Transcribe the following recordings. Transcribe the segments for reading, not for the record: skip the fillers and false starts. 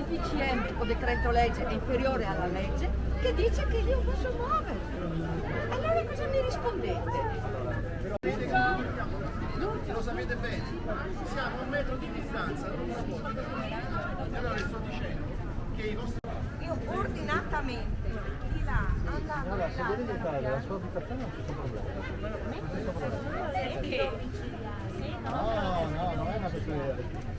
DPCM o decreto legge è inferiore alla legge che dice che io posso muovermi. Allora cosa mi rispondete? Lo sapete bene, siamo a 1 metro di distanza, non si può. E allora le sto dicendo che i vostri... Io ordinatamente di là andando Allora, se viene di fare la sua abitazione non c'è problema. perché No, non è una questione.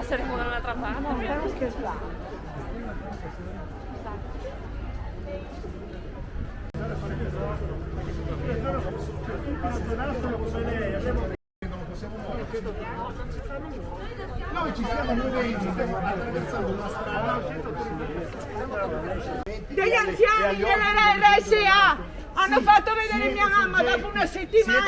passeremo da un'altra parte. No, stiamo scherzando. Noi ci stiamo muovendo, stiamo attraversando una strada. Degli anziani della RSA hanno fatto vedere mia mamma dopo una settimana.